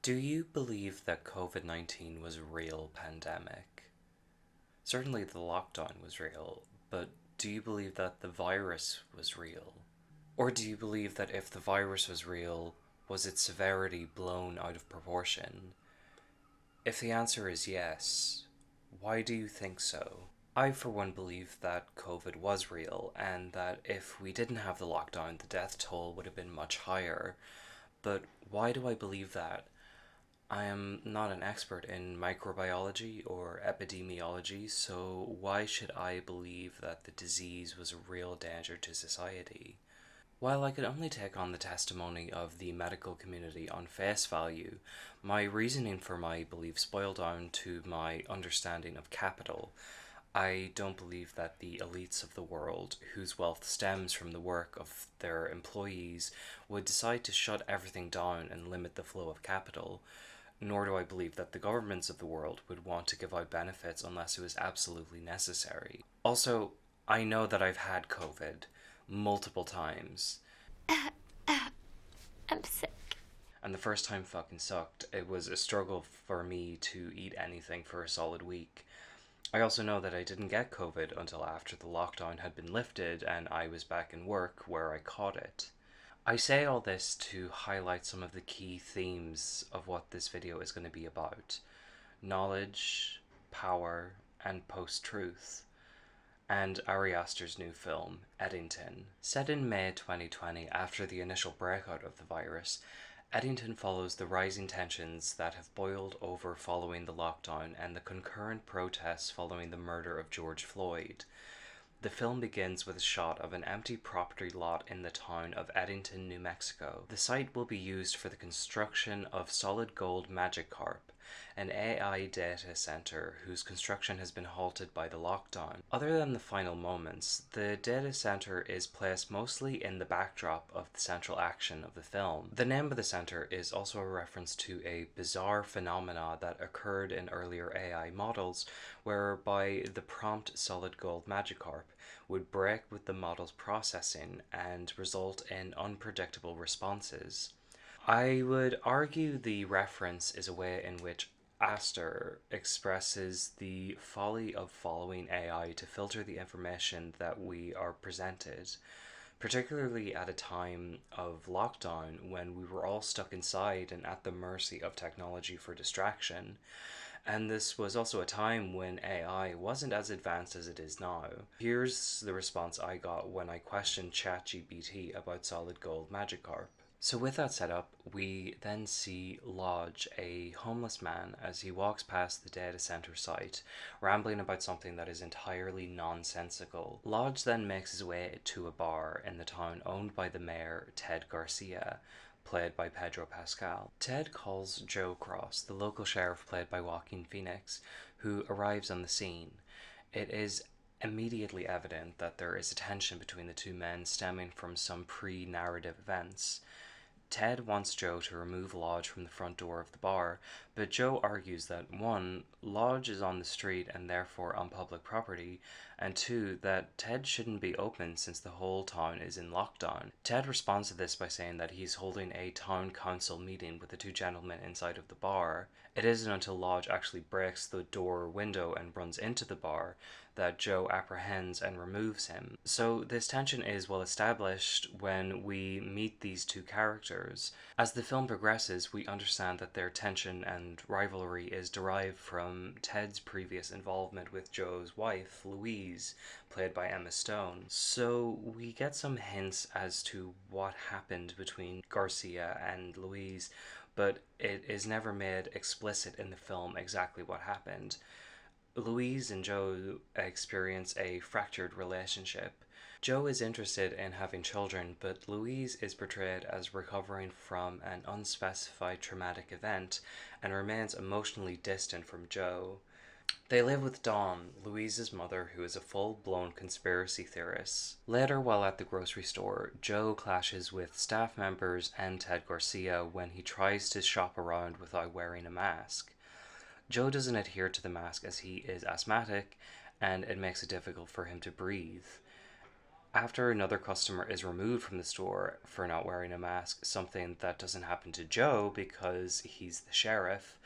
Do you believe that COVID-19 was a real pandemic? Certainly the lockdown was real, but do you believe that the virus was real? Or do you believe that if the virus was real, was its severity blown out of proportion? If the answer is yes, why do you think so? I, for one, believe that COVID was real, and that if we didn't have the lockdown, the death toll would have been much higher. But why do I believe that? I am not an expert in microbiology or epidemiology, so why should I believe that the disease was a real danger to society? While I could only take on the testimony of the medical community on face value, my reasoning for my beliefs boil down to my understanding of capital. I don't believe that the elites of the world, whose wealth stems from the work of their employees, would decide to shut everything down and limit the flow of capital. Nor do I believe that the governments of the world would want to give out benefits unless it was absolutely necessary. Also, I know that I've had COVID multiple times, I'm sick. and the first time fucking sucked. It was a struggle for me to eat anything for a solid week. I also know that I didn't get COVID until after the lockdown had been lifted and I was back in work where I caught it. I say all this to highlight some of the key themes of what this video is going to be about: knowledge, power, and post-truth, and Ari Aster's new film, Eddington. Set in May 2020 after the initial breakout of the virus, Eddington follows the rising tensions that have boiled over following the lockdown and the concurrent protests following the murder of George Floyd. The film begins with a shot of an empty property lot in the town of Eddington, New Mexico. The site will be used for the construction of Solid Gold Magikarp, an AI data center whose construction has been halted by the lockdown. Other than the final moments, the data center is placed mostly in the backdrop of the central action of the film. The name of the center is also a reference to a bizarre phenomena that occurred in earlier AI models, whereby the prompt Solid Gold Magikarp would break with the model's processing and result in unpredictable responses. I would argue the reference is a way in which Aster expresses the folly of following AI to filter the information that we are presented, particularly at a time of lockdown when we were all stuck inside and at the mercy of technology for distraction. And this was also a time when AI wasn't as advanced as it is now. Here's the response I got when I questioned ChatGPT about Solid Gold Magikarp. So with that set up, we then see Lodge, a homeless man, as he walks past the data center site, rambling about something that is entirely nonsensical. Lodge then makes his way to a bar in the town owned by the mayor, Ted Garcia, played by Pedro Pascal. Ted calls Joe Cross, the local sheriff played by Joaquin Phoenix, who arrives on the scene. It is immediately evident that there is a tension between the two men stemming from some pre-narrative events. Ted wants Joe to remove Lodge from the front door of the bar, but Joe argues that 1. Lodge is on the street and therefore on public property, and 2. that Ted shouldn't be open since the whole town is in lockdown. Ted responds to this by saying that he's holding a town council meeting with the two gentlemen inside of the bar. It isn't until Lodge actually breaks the door window and runs into the bar that Joe apprehends and removes him. So this tension is well established when we meet these two characters. As the film progresses, we understand that their tension and rivalry is derived from Ted's previous involvement with Joe's wife, Louise, played by Emma Stone. So we get some hints as to what happened between Garcia and Louise, but it is never made explicit in the film exactly what happened. Louise and Joe experience a fractured relationship. Joe is interested in having children, but Louise is portrayed as recovering from an unspecified traumatic event and remains emotionally distant from Joe. They live with Dawn, Louise's mother, who is a full-blown conspiracy theorist. Later, while at the grocery store, Joe clashes with staff members and Ted Garcia when he tries to shop around without wearing a mask. Joe doesn't adhere to the mask as he is asthmatic, and it makes it difficult for him to breathe. After another customer is removed from the store for not wearing a mask, something that doesn't happen to Joe because he's the sheriff,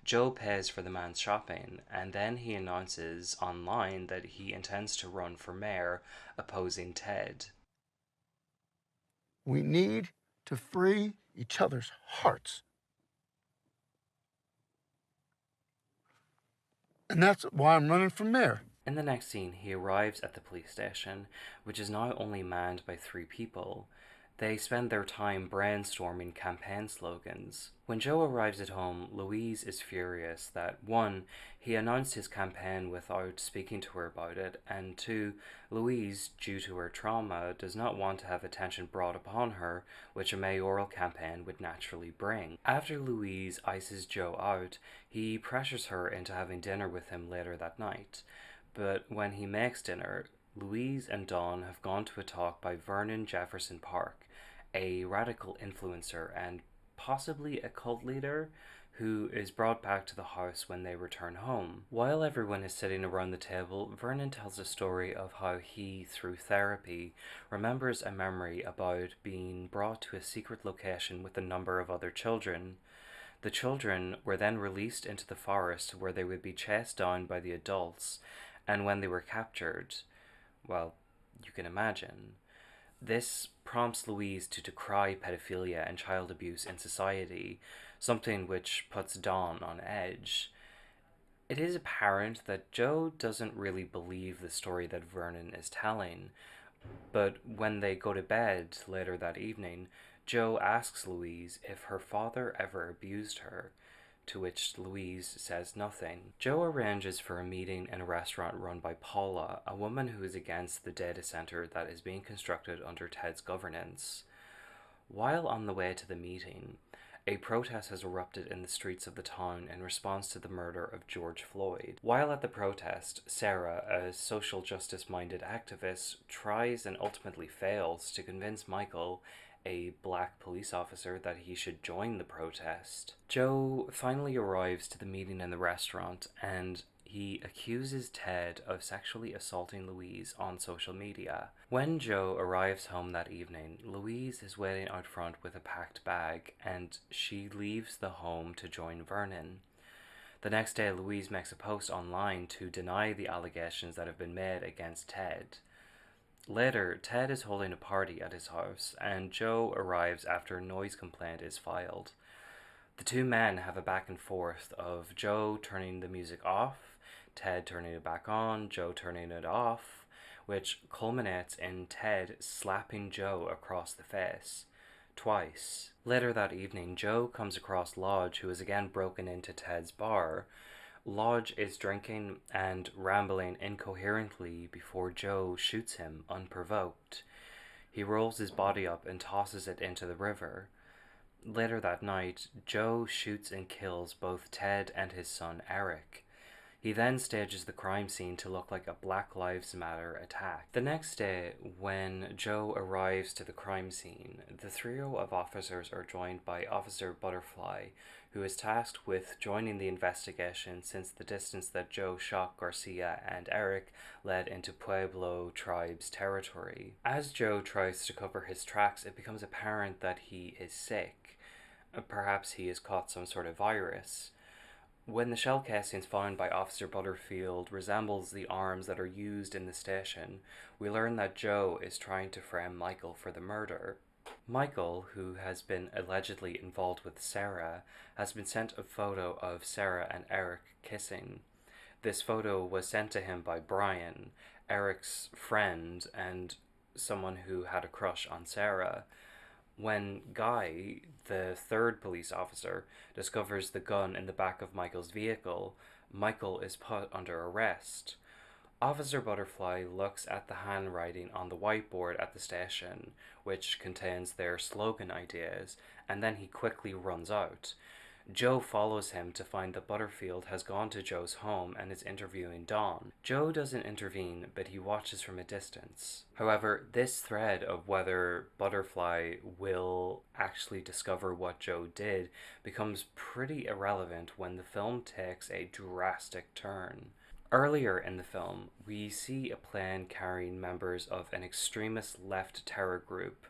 Joe pays for the man's shopping and then he announces online that he intends to run for mayor opposing Ted. We need to free each other's hearts. And that's why I'm running for mayor. In the next scene, he arrives at the police station, which is now only manned by 3 people. They spend their time brainstorming campaign slogans. When Joe arrives at home, Louise is furious that 1. He announced his campaign without speaking to her about it, and 2. Louise, due to her trauma, does not want to have attention brought upon her, which a mayoral campaign would naturally bring. After Louise ices Joe out, he pressures her into having dinner with him later that night. But when he makes dinner, Louise and Dawn have gone to a talk by Vernon Jefferson Park, a radical influencer and possibly a cult leader who is brought back to the house when they return home. While everyone is sitting around the table, Vernon tells a story of how he, through therapy, remembers a memory about being brought to a secret location with a number of other children. The children were then released into the forest where they would be chased down by the adults, and when they were captured, well, you can imagine. This prompts Louise to decry pedophilia and child abuse in society, something which puts Dawn on edge. It is apparent that Joe doesn't really believe the story that Vernon is telling, but when they go to bed later that evening, Joe asks Louise if her father ever abused her, to which Louise says nothing. Joe arranges for a meeting in a restaurant run by Paula, a woman who is against the data center that is being constructed under Ted's governance. While on the way to the meeting, a protest has erupted in the streets of the town in response to the murder of George Floyd. While at the protest, Sarah, a social justice minded activist, tries and ultimately fails to convince Michael, a black police officer, that he should join the protest. Joe finally arrives to the meeting in the restaurant and he accuses Ted of sexually assaulting Louise on social media. When Joe arrives home that evening, Louise is waiting out front with a packed bag and she leaves the home to join Vernon. The next day, Louise makes a post online to deny the allegations that have been made against Ted. Later, Ted is holding a party at his house, and Joe arrives after a noise complaint is filed. The 2 men have a back and forth of Joe turning the music off, Ted turning it back on, Joe turning it off, which culminates in Ted slapping Joe across the face. Twice. Later that evening, Joe comes across Lodge, who has again broken into Ted's bar. Lodge is drinking and rambling incoherently before Joe shoots him unprovoked. He rolls his body up and tosses it into the river. Later that night, Joe shoots and kills both Ted and his son Eric. He then stages the crime scene to look like a Black Lives Matter attack. The next day, when Joe arrives to the crime scene, the trio of officers are joined by Officer Butterfly, who is tasked with joining the investigation since the distance that Joe shot Garcia and Eric led into Pueblo tribe's territory. As Joe tries to cover his tracks, it becomes apparent that he is sick. Perhaps he has caught some sort of virus. When the shell casings found by Officer Butterfield resembles the arms that are used in the station, we learn that Joe is trying to frame Michael for the murder. Michael, who has been allegedly involved with Sarah, has been sent a photo of Sarah and Eric kissing. This photo was sent to him by Brian, Eric's friend and someone who had a crush on Sarah. When Guy, the third police officer, discovers the gun in the back of Michael's vehicle, Michael is put under arrest. Officer Butterfly looks at the handwriting on the whiteboard at the station, which contains their slogan ideas, and then he quickly runs out. Joe follows him to find that Butterfield has gone to Joe's home and is interviewing Dawn. Joe doesn't intervene, but he watches from a distance. However, this thread of whether Butterfly will actually discover what Joe did becomes pretty irrelevant when the film takes a drastic turn. Earlier in the film, we see a plane carrying members of an extremist left terror group.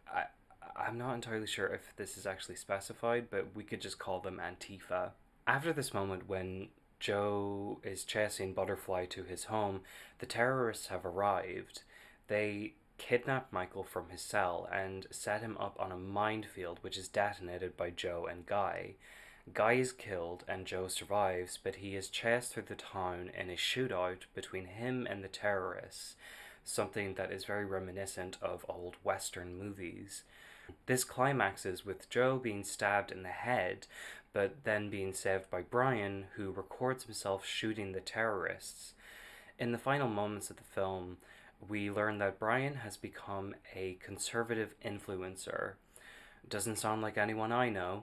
I'm not entirely sure if this is actually specified, but we could just call them Antifa. After this moment, when Joe is chasing Butterfly to his home, the terrorists have arrived. They kidnap Michael from his cell and set him up on a minefield which is detonated by Joe and Guy. Guy is killed and Joe survives, but he is chased through the town in a shootout between him and the terrorists, something that is very reminiscent of old Western movies. This climaxes with Joe being stabbed in the head, but then being saved by Brian, who records himself shooting the terrorists. In the final moments of the film, we learn that Brian has become a conservative influencer. Doesn't sound like anyone I know.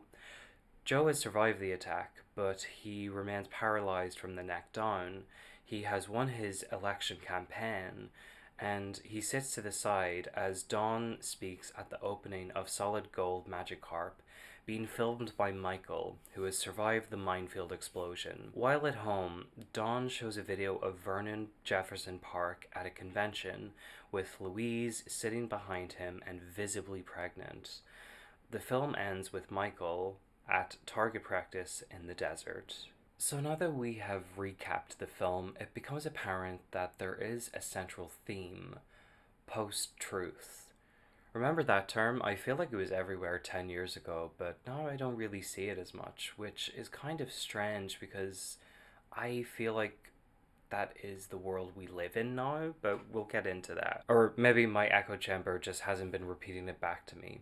Joe has survived the attack, but he remains paralyzed from the neck down. He has won his election campaign, and he sits to the side as Dawn speaks at the opening of Solid Gold Magikarp, being filmed by Michael, who has survived the minefield explosion. While at home, Dawn shows a video of Vernon Jefferson Park at a convention, with Louise sitting behind him and visibly pregnant. The film ends with Michael at target practice in the desert. So now that we have recapped the film, it becomes apparent that there is a central theme: post-truth. Remember that term? I feel like it was everywhere 10 years ago, but now I don't really see it as much, which is kind of strange because I feel like that is the world we live in now, but we'll get into that. Or maybe my echo chamber just hasn't been repeating it back to me.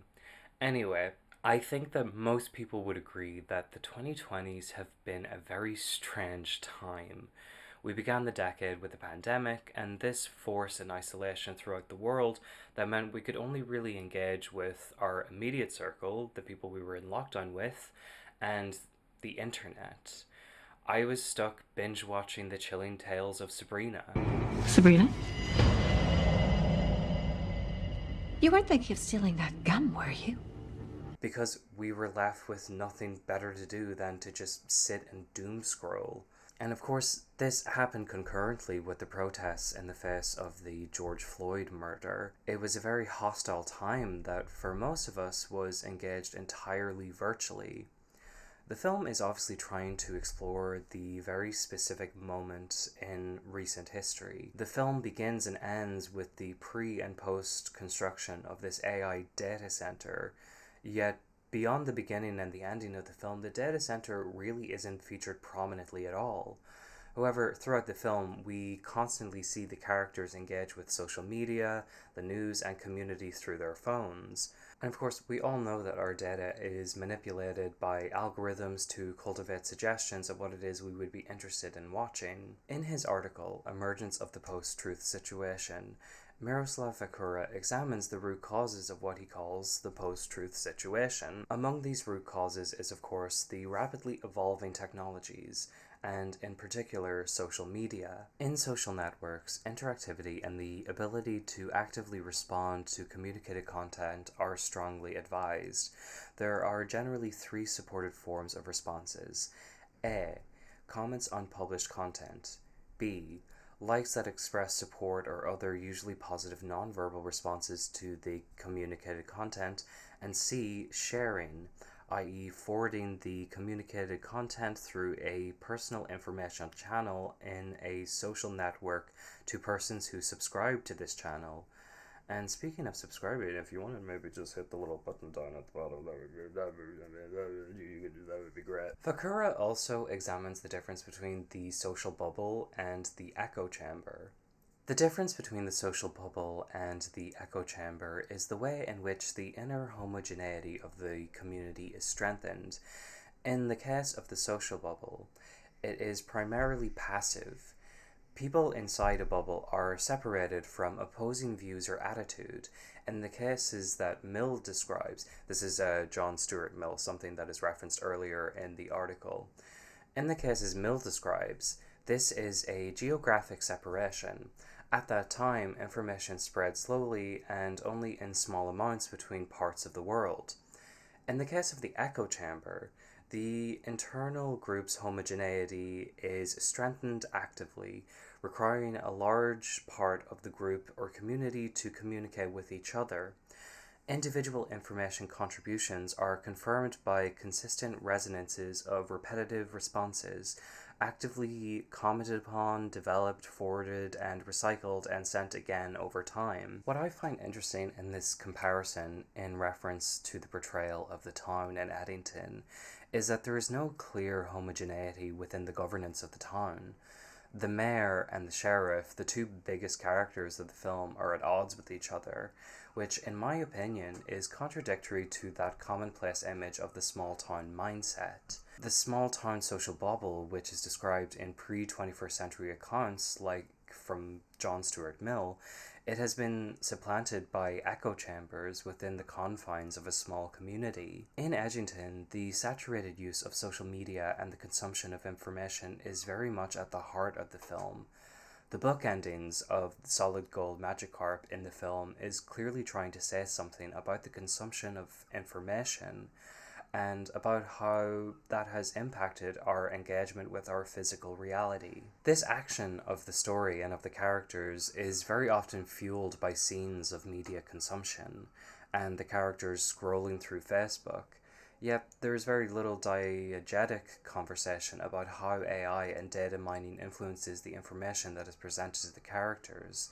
Anyway, I think that most people would agree that the 2020s have been a very strange time. We began the decade with a pandemic, and this forced an isolation throughout the world that meant we could only really engage with our immediate circle, the people we were in lockdown with, and the internet. I was stuck binge watching The Chilling Tales of Sabrina. Sabrina? You weren't thinking of stealing that gum, were you? Because we were left with nothing better to do than to just sit and doom scroll. And of course, this happened concurrently with the protests in the face of the George Floyd murder. It was a very hostile time that, for most of us, was engaged entirely virtually. The film is obviously trying to explore the very specific moment in recent history. The film begins and ends with the pre and post construction of this AI data center. Yet, beyond the beginning and the ending of the film, the data center really isn't featured prominently at all. However, throughout the film, we constantly see the characters engage with social media, the news, and community through their phones. And of course, we all know that our data is manipulated by algorithms to cultivate suggestions of what it is we would be interested in watching. In his article, Emergence of the Post-Truth Situation, Miroslav Vakura examines the root causes of what he calls the post-truth situation. Among these root causes is, of course, the rapidly evolving technologies, and in particular, social media. In social networks, interactivity and the ability to actively respond to communicated content are strongly advised. There are generally three supported forms of responses. A. Comments on published content. B. Likes that express support or other usually positive nonverbal responses to the communicated content, and C. Sharing, i.e. forwarding the communicated content through a personal information channel in a social network to persons who subscribe to this channel. And speaking of subscribing, if you want to maybe just hit the little button down at the bottom, that would be great. Vakura also examines the difference between the social bubble and the echo chamber. The difference between the social bubble and the echo chamber is the way in which the inner homogeneity of the community is strengthened. In the case of the social bubble, it is primarily passive. People inside a bubble are separated from opposing views or attitude. In the cases that Mill describes, this is John Stuart Mill, something that is referenced earlier in the article. In the cases Mill describes, this is a geographic separation. At that time, information spread slowly and only in small amounts between parts of the world. In the case of the echo chamber, the internal group's homogeneity is strengthened actively, requiring a large part of the group or community to communicate with each other. Individual information contributions are confirmed by consistent resonances of repetitive responses, actively commented upon, developed, forwarded, and recycled and sent again over time. What I find interesting in this comparison, in reference to the portrayal of the town in Eddington, is that there is no clear homogeneity within the governance of the town. The mayor and the sheriff, the two biggest characters of the film, are at odds with each other, which, in my opinion, is contradictory to that commonplace image of the small town mindset. The small town social bubble, which is described in pre-21st century accounts, like from John Stuart Mill, it has been supplanted by echo chambers within the confines of a small community. In Edgington, the saturated use of social media and the consumption of information is very much at the heart of the film. The book endings of the Solid Gold Magikarp in the film is clearly trying to say something about the consumption of information and about how that has impacted our engagement with our physical reality. This action of the story and of the characters is very often fueled by scenes of media consumption and the characters scrolling through Facebook. Yet there's very little diegetic conversation about how AI and data mining influences the information that is presented to the characters.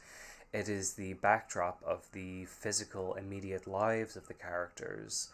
It is the backdrop of the physical, immediate lives of the characters.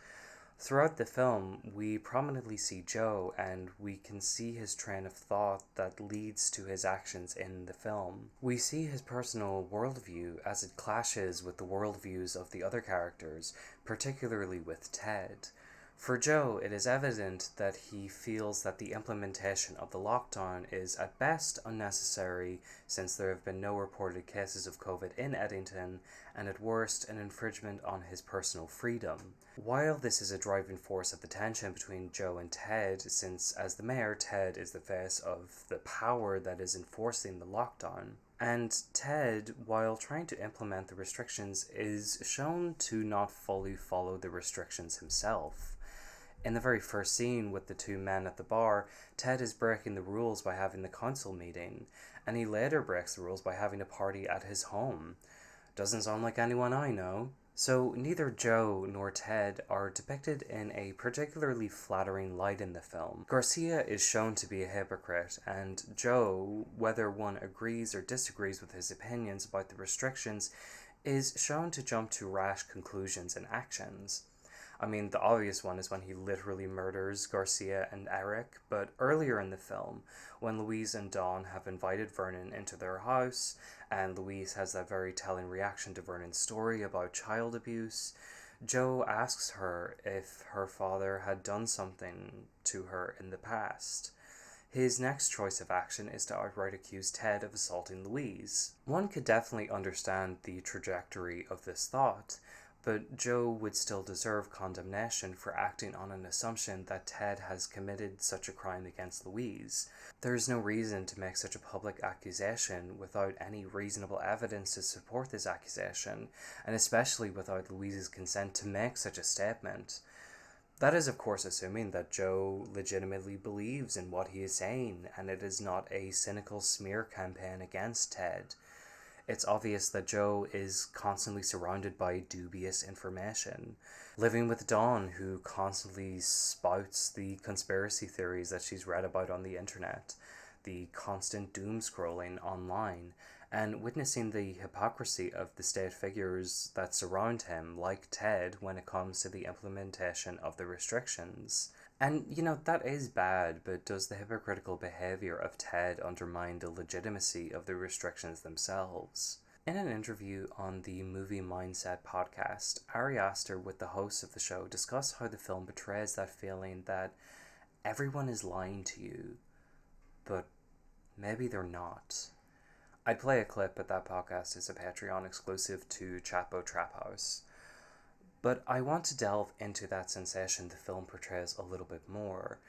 Throughout the film, we prominently see Joe, and we can see his train of thought that leads to his actions in the film. We see his personal worldview as it clashes with the worldviews of the other characters, particularly with Ted. For Joe, it is evident that he feels that the implementation of the lockdown is at best unnecessary, since there have been no reported cases of COVID in Eddington, and at worst an infringement on his personal freedom. While this is a driving force of the tension between Joe and Ted, since as the mayor, Ted is the face of the power that is enforcing the lockdown, and Ted, while trying to implement the restrictions, is shown to not fully follow the restrictions himself. In the very first scene with the two men at the bar, Ted is breaking the rules by having the council meeting, and he later breaks the rules by having a party at his home. Doesn't sound like anyone I know. So neither Joe nor Ted are depicted in a particularly flattering light in the film. Garcia is shown to be a hypocrite, and Joe, whether one agrees or disagrees with his opinions about the restrictions, is shown to jump to rash conclusions and actions. I mean, the obvious one is when he literally murders Garcia and Eric, but earlier in the film, when Louise and Dawn have invited Vernon into their house, and Louise has that very telling reaction to Vernon's story about child abuse, Joe asks her if her father had done something to her in the past. His next choice of action is to outright accuse Ted of assaulting Louise. One could definitely understand the trajectory of this thought, but Joe would still deserve condemnation for acting on an assumption that Ted has committed such a crime against Louise. There is no reason to make such a public accusation without any reasonable evidence to support this accusation, and especially without Louise's consent to make such a statement. That is, of course, assuming that Joe legitimately believes in what he is saying, and it is not a cynical smear campaign against Ted. It's obvious that Joe is constantly surrounded by dubious information, living with Dawn, who constantly spouts the conspiracy theories that she's read about on the internet, the constant doom scrolling online, and witnessing the hypocrisy of the state figures that surround him, like Ted, when it comes to the implementation of the restrictions. And, that is bad, but does the hypocritical behavior of Ted undermine the legitimacy of the restrictions themselves? In an interview on the Movie Mindset podcast, Ari Aster, with the hosts of the show, discussed how the film portrays that feeling that everyone is lying to you, but maybe they're not. I'd play a clip, but that podcast is a Patreon exclusive to Chapo Trap House. But I want to delve into that sensation the film portrays a little bit more.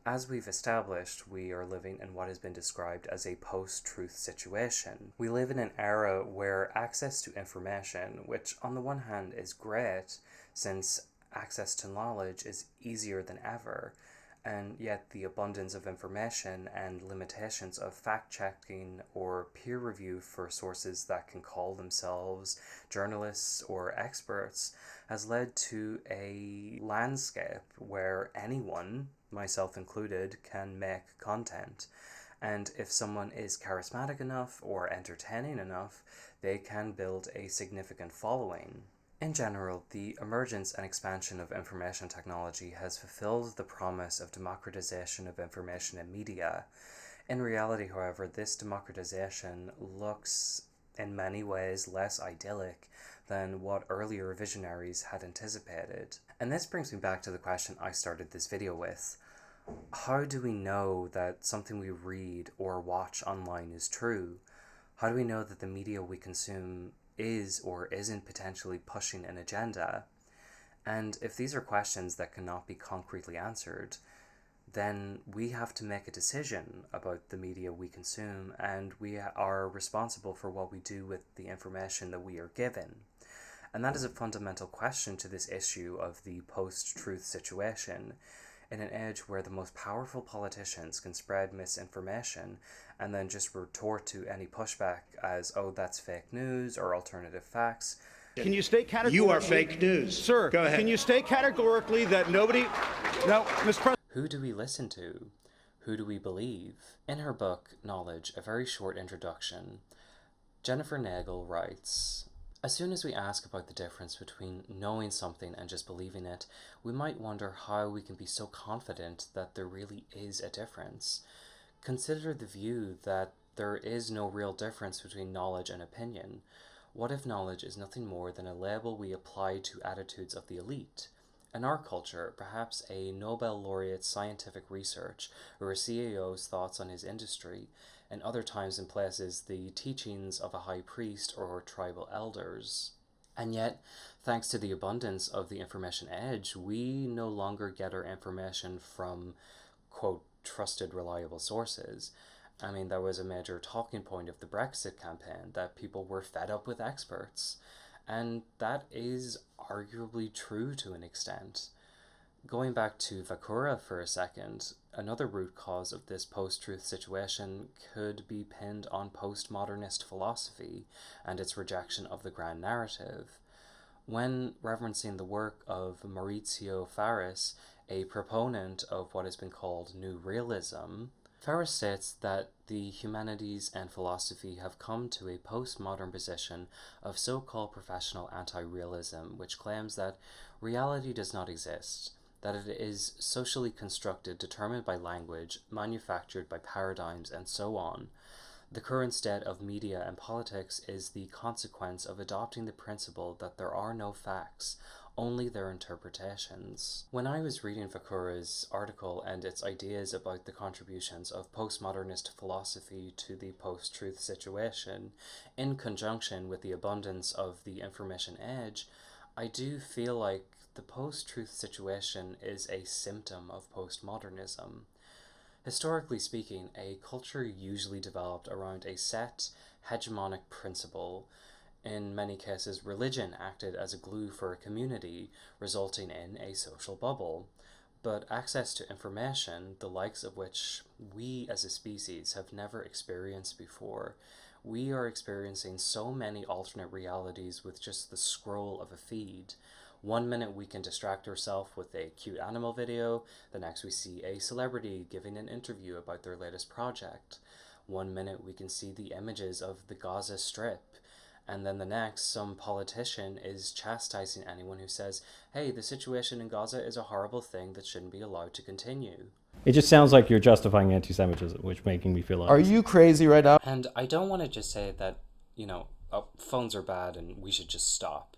As we've established, we are living in what has been described as a post-truth situation. We live in an era where access to information, which on the one hand is great, since access to knowledge is easier than ever, And yet the abundance of information and limitations of fact-checking or peer review for sources that can call themselves journalists or experts has led to a landscape where anyone, myself included, can make content. And if someone is charismatic enough or entertaining enough, they can build a significant following. In general, the emergence and expansion of information technology has fulfilled the promise of democratization of information and media. In reality, however, this democratization looks in many ways less idyllic than what earlier visionaries had anticipated. And this brings me back to the question I started this video with. How do we know that something we read or watch online is true? How do we know that the media we consume is or isn't potentially pushing an agenda? And if these are questions that cannot be concretely answered, then we have to make a decision about the media we consume, and we are responsible for what we do with the information that we are given. And that is a fundamental question to this issue of the post-truth situation. In an age where the most powerful politicians can spread misinformation and then just retort to any pushback as, oh, that's fake news or alternative facts. Can you state categorically? You are fake news. Sir, go ahead. Can you state categorically that nobody... No, Mr. President. Who do we listen to? Who do we believe? In her book, Knowledge, A Very Short Introduction, Jennifer Nagel writes, as soon as we ask about the difference between knowing something and just believing it, we might wonder how we can be so confident that there really is a difference. Consider the view that there is no real difference between knowledge and opinion. What if knowledge is nothing more than a label we apply to attitudes of the elite? In our culture, perhaps a Nobel laureate scientific research or a CEO's thoughts on his industry, and other times and places the teachings of a high priest or tribal elders. And yet, thanks to the abundance of the information age, we no longer get our information from, quote, trusted, reliable sources. I mean, that was a major talking point of the Brexit campaign, that people were fed up with experts. And that is arguably true to an extent. Going back to Vakura for a second, another root cause of this post-truth situation could be pinned on postmodernist philosophy and its rejection of the grand narrative. When referencing the work of Maurizio Farris, a proponent of what has been called New Realism, Farris states that the humanities and philosophy have come to a postmodern position of so-called professional anti-realism, which claims that reality does not exist, that it is socially constructed, determined by language, manufactured by paradigms, and so on. The current state of media and politics is the consequence of adopting the principle that there are no facts, only their interpretations. When I was reading Vakura's article and its ideas about the contributions of postmodernist philosophy to the post-truth situation, in conjunction with the abundance of the information age, I do feel like the post-truth situation is a symptom of postmodernism. Historically speaking, a culture usually developed around a set, hegemonic principle. In many cases, religion acted as a glue for a community, resulting in a social bubble. But access to information, the likes of which we as a species have never experienced before, we are experiencing so many alternate realities with just the scroll of a feed. One minute we can distract ourselves with a cute animal video, the next we see a celebrity giving an interview about their latest project. One minute we can see the images of the Gaza Strip, and then the next some politician is chastising anyone who says, hey, the situation in Gaza is a horrible thing that shouldn't be allowed to continue. It just sounds like you're justifying anti-Semitism, which making me feel like... Are you crazy right now? And I don't want to just say that, phones are bad and we should just stop.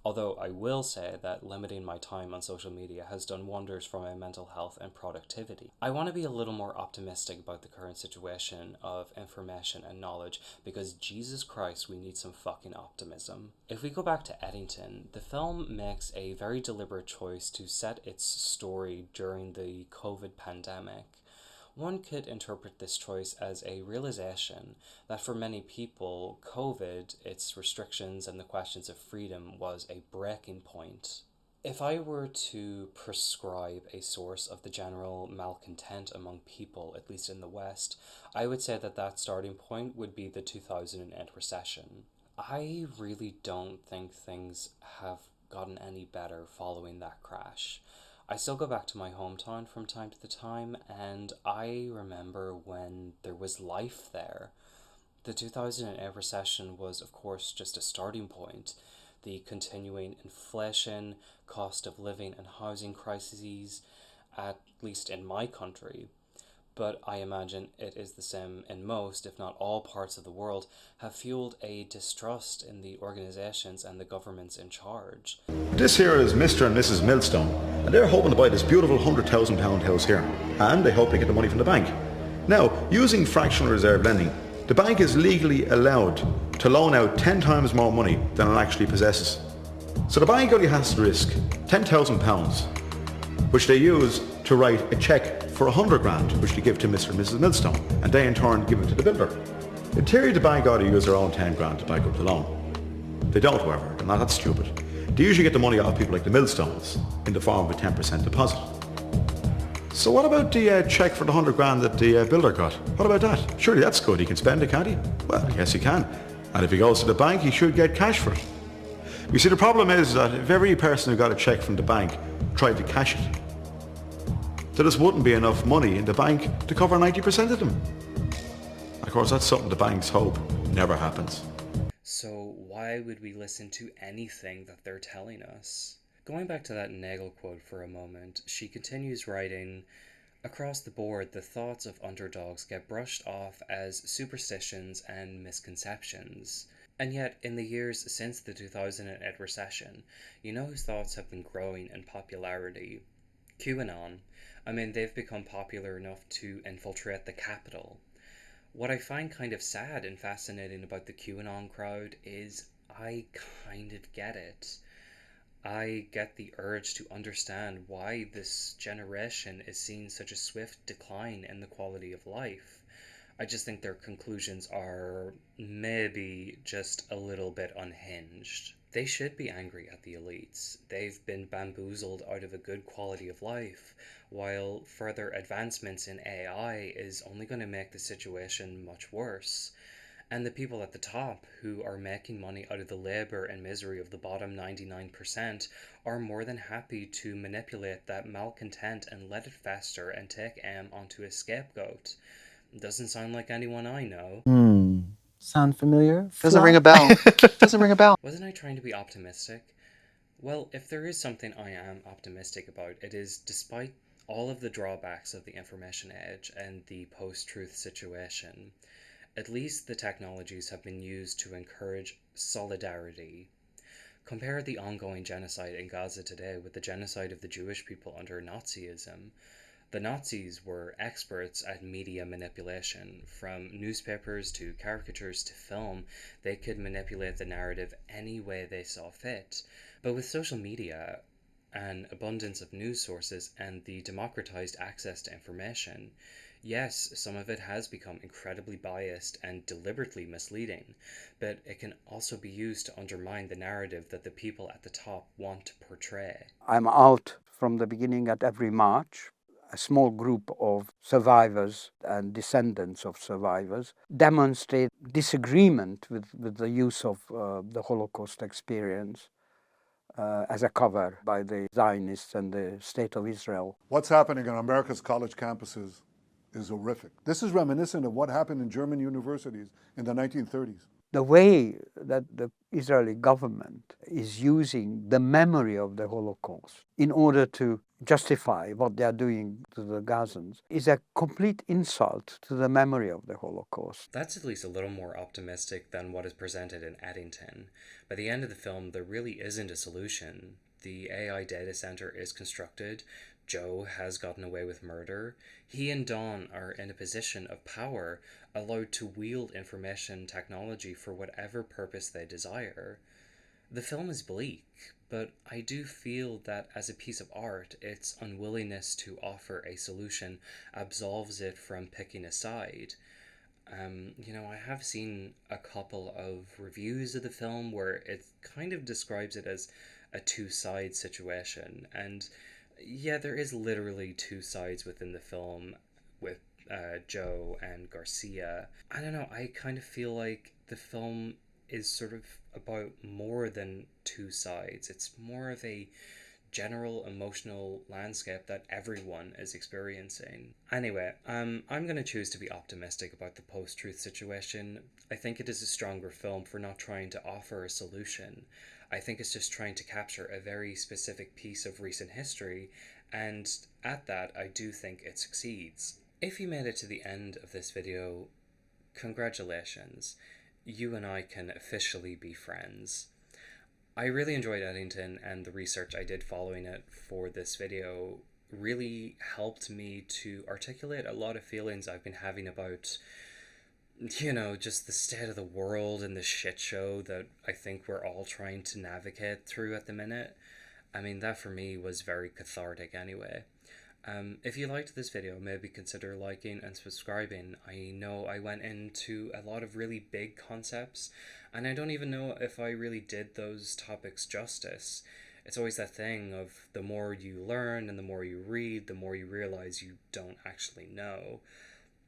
Although I will say that limiting my time on social media has done wonders for my mental health and productivity. I want to be a little more optimistic about the current situation of information and knowledge, because Jesus Christ, we need some fucking optimism. If we go back to Eddington, the film makes a very deliberate choice to set its story during the COVID pandemic. One could interpret this choice as a realization that for many people, COVID, its restrictions and the questions of freedom was a breaking point. If I were to prescribe a source of the general malcontent among people, at least in the West, I would say that that starting point would be the 2008 recession. I really don't think things have gotten any better following that crash. I still go back to my hometown from time to time, and I remember when there was life there. The 2008 recession was, of course, just a starting point. The continuing inflation, cost of living, and housing crises, at least in my country, but I imagine it is the same in most, if not all, parts of the world, have fueled a distrust in the organisations and the governments in charge. This here is Mr. and Mrs. Millstone, and they're hoping to buy this beautiful £100,000 house here, and they hope they get the money from the bank. Now, using fractional reserve lending, the bank is legally allowed to loan out 10 times more money than it actually possesses. So the bank only has to risk £10,000, which they use to write a cheque for 100 grand, which they give to Mr. and Mrs. Millstone, and they in turn give it to the builder. In theory, the bank ought to use their own 10 grand to back up the loan. They don't, however. They're not that stupid. They usually get the money out of people like the Millstones in the form of a 10% deposit. So what about the cheque for the 100 grand that the builder got? What about that? Surely that's good. He can spend it, can't he? Well, yes he can. And if he goes to the bank, he should get cash for it. You see, the problem is that if every person who got a cheque from the bank tried to cash it, there just wouldn't be enough money in the bank to cover 90% of them. Of course, that's something the banks hope never happens. So why would we listen to anything that they're telling us? Going back to that Nagel quote for a moment, she continues writing, "Across the board, the thoughts of underdogs get brushed off as superstitions and misconceptions. And yet, in the years since the 2008 recession, you know whose thoughts have been growing in popularity? QAnon. I mean, they've become popular enough to infiltrate the Capitol. What I find kind of sad and fascinating about the QAnon crowd is I kind of get it. I get the urge to understand why this generation is seeing such a swift decline in the quality of life. I just think their conclusions are maybe just a little bit unhinged. They should be angry at the elites. They've been bamboozled out of a good quality of life, while further advancements in AI is only going to make the situation much worse. And the people at the top, who are making money out of the labour and misery of the bottom 99%, are more than happy to manipulate that malcontent and let it fester and take aim onto a scapegoat. Doesn't sound like anyone I know. Sound familiar? Doesn't ring a bell. Doesn't ring a bell. Wasn't I trying to be optimistic? Well, if there is something I am optimistic about, it is despite all of the drawbacks of the information age and the post-truth situation, at least the technologies have been used to encourage solidarity. Compare the ongoing genocide in Gaza today with the genocide of the Jewish people under Nazism. The Nazis were experts at media manipulation. From newspapers to caricatures to film, they could manipulate the narrative any way they saw fit. But with social media, an abundance of news sources, and the democratized access to information, yes, some of it has become incredibly biased and deliberately misleading, but it can also be used to undermine the narrative that the people at the top want to portray. I'm out from the beginning at every march. A small group of survivors and descendants of survivors demonstrate disagreement with the use of the Holocaust experience as a cover by the Zionists and the State of Israel. What's happening on America's college campuses is horrific. This is reminiscent of what happened in German universities in the 1930s. The way that the Israeli government is using the memory of the Holocaust in order to justify what they are doing to the Gazans is a complete insult to the memory of the Holocaust. That's at least a little more optimistic than what is presented in Eddington. By the end of the film, there really isn't a solution. The AI data center is constructed. Joe has gotten away with murder. He and Dawn are in a position of power, allowed to wield information technology for whatever purpose they desire. The film is bleak, but I do feel that as a piece of art, its unwillingness to offer a solution absolves it from picking a side. I have seen a couple of reviews of the film where it kind of describes it as a two-side situation. And yeah, there is literally two sides within the film with Joe and Garcia. I don't know, I kind of feel like the film is sort of about more than two sides. It's more of a general emotional landscape that everyone is experiencing. Anyway, I'm going to choose to be optimistic about the post-truth situation. I think it is a stronger film for not trying to offer a solution. I think it's just trying to capture a very specific piece of recent history, and at that, I do think it succeeds. If you made it to the end of this video, congratulations. You and I can officially be friends. I really enjoyed Eddington, and the research I did following it for this video really helped me to articulate a lot of feelings I've been having about, you know, just the state of the world and the shit show that I think we're all trying to navigate through at the minute. I mean, that for me was very cathartic anyway. If you liked this video, maybe consider liking and subscribing. I know I went into a lot of really big concepts, and I don't even know if I really did those topics justice. It's always that thing of the more you learn and the more you read, the more you realize you don't actually know.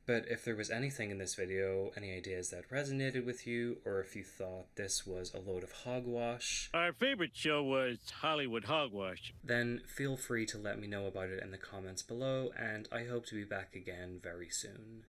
But if there was anything in this video, any ideas that resonated with you, or if you thought this was a load of hogwash, our favorite show was Hollywood Hogwash, then feel free to let me know about it in the comments below, and I hope to be back again very soon.